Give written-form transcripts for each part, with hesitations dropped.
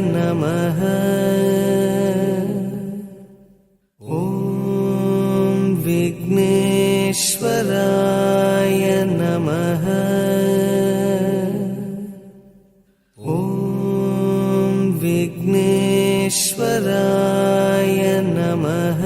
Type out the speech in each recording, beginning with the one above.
नमः। ॐ विघ्नेश्वराय नमः। ॐ विघ्नेश्वराय नमः।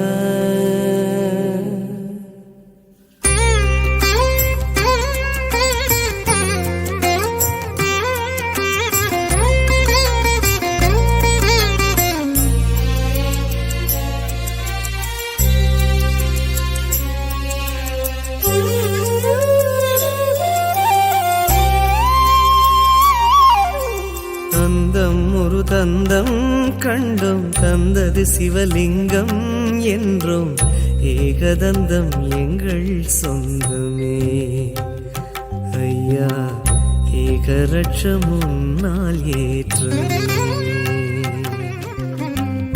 தந்தம் கண்டோம் தந்தது சிவலிங்கம் என்றோம் ஏகதந்தம் எங்கள் சொந்தமே ஐயா ஏகரட்சம் முன்னால் ஏற்றமே.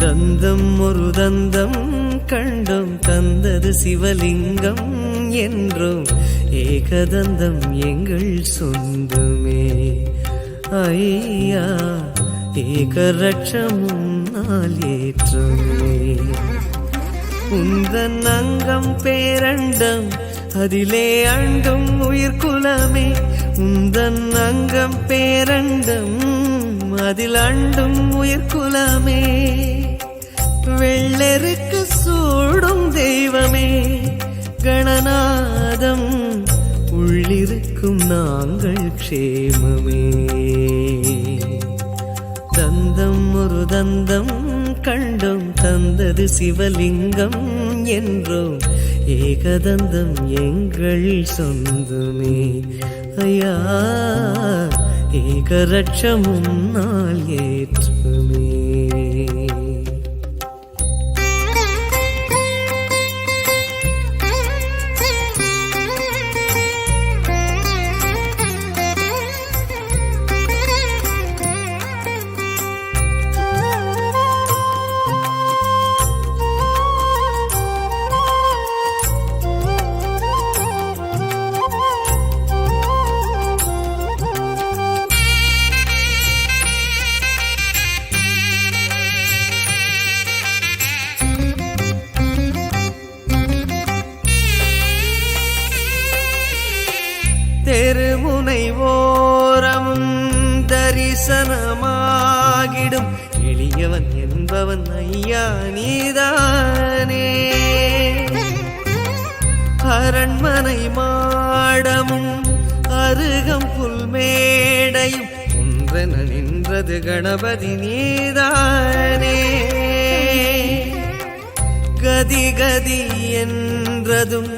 தந்தம் ஒரு தந்தம் கண்டோம் தந்தது சிவலிங்கம் என்றோம் ஏகதந்தம் எங்கள் சொந்தமே ஐயா ஏகரட்சமுன்னால் ஏற்றமே. உந்தன் அங்கம் பேரண்டம் அதிலே அண்டும் உயிர்குலமே. உந்தன் அங்கம் பேரண்டம் அதில் அண்டும் உயிர்குலமே. வெள்ளெருக்கு சூடும் தெய்வமே கணநாதம் உள்ளிருக்கும் நாங்கள் க்ஷேமமே. தந்தம் ஒரு தந்தம் கண்டோம் தந்தது சிவலிங்கம் என்றோம் ஏகதந்தம் எங்கள் சொந்தமே ஐயா ஏகரட்சமும் நாள் ஏற்றமே. தெருமுனை ஓரமும் தரிசனமாகிடும் எளியவன் என்பவன் ஐயா நீதானே. அரண்மனை மாடமும் அருகம் புல்மேடையும் ஒன்றென நின்றது கணபதி நீதானே. கதி கதி என்றதும்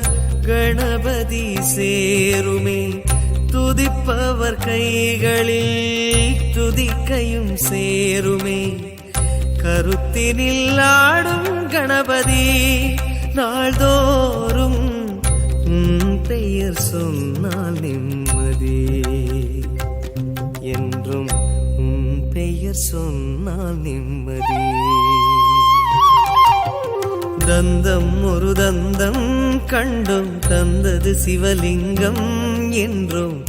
கணபதி சேருமே. துதிப்பவர் கைகளில் துதிக்கையும் சேருமே. கருத்தினில் ஆடும் கணபதி நாள்தோறும் பெயர் சொன்னால் நிம்மதி என்றும் பெயர் சொன்னால் நிம்மதி. தந்தம் ஒரு தந்தம் கண்டோம் தந்தது சிவலிங்கம் என்றோம்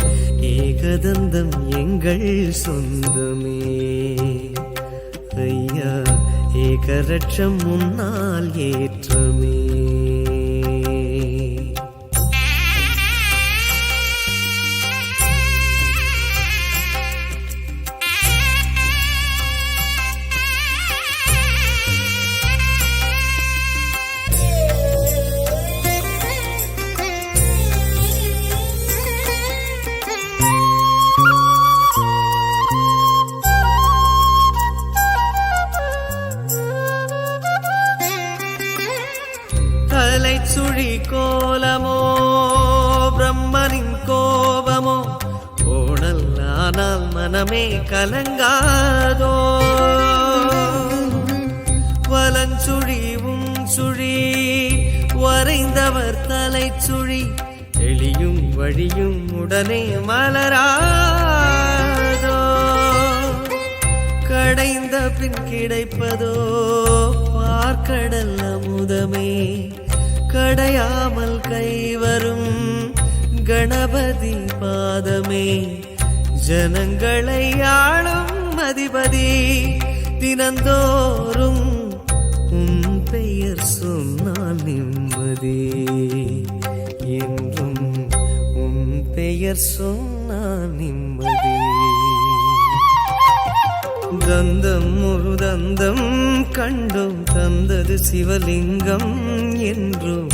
ஏகதந்தம் எங்கள் சொந்தமே ஐயா ஏகரட்சம் முன்னால் ஏற்றமே. சுழி கோலமோ பிரம்மனின் கோபமோ கோணல் ஆனால் மனமே கலங்காதோ. வலஞ்சுழிவும் சுழி வரைந்தவர் தலை சுழி தெளியும் வழியும் உடனே மலராதோ. கடைந்த பின் கிடைப்பதோ பார்க்கடல் அமுதமே கடையாமல் கைவரும் கணபதி பாதமே. ஜனங்களை ஆளும் அதிபதி தினந்தோறும் உன் பெயர் சொன்னால் நிம்மதி என்றும் உன் பெயர் சொன்னால் நிம்மதி தந்தம் ஒரு தந்தம் கண்டும் தந்தது சிவலிங்கம் என்றும்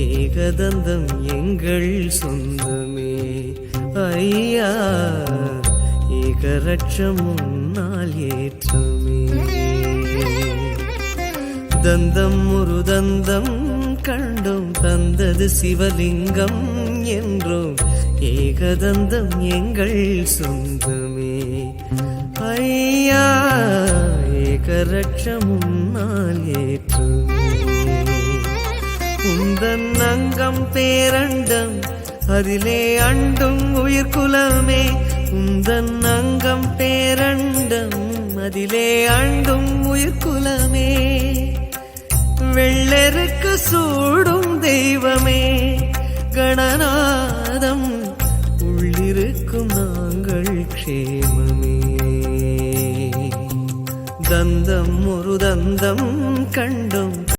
ஏகதந்தம் எங்கள் சொந்தமே ஐயா ஏகரட்சம் முன்னால் ஏற்றமே தந்தம் ஒரு தந்தம் கண்டும் தந்தது சிவலிங்கம் என்றும் ஏகதந்தம் எங்கள் சொந்தமே ஐயா ஏகரட்சம் முன்னால் ஏற்றமே உந்தன் அங்கம் பேரண்டம் அதிலே அண்டும் உயிர்குலமே உந்தன் அங்கம் பேரண்டம் அதிலே அண்டும் உயிர்குலமே வெள்ளெருக்கு சூடும் தெய்வமே கணநாதம் உள்ளிருக்கும் நாங்கள் க்ஷேமமே தந்தம் ஒரு தந்தம் கண்ட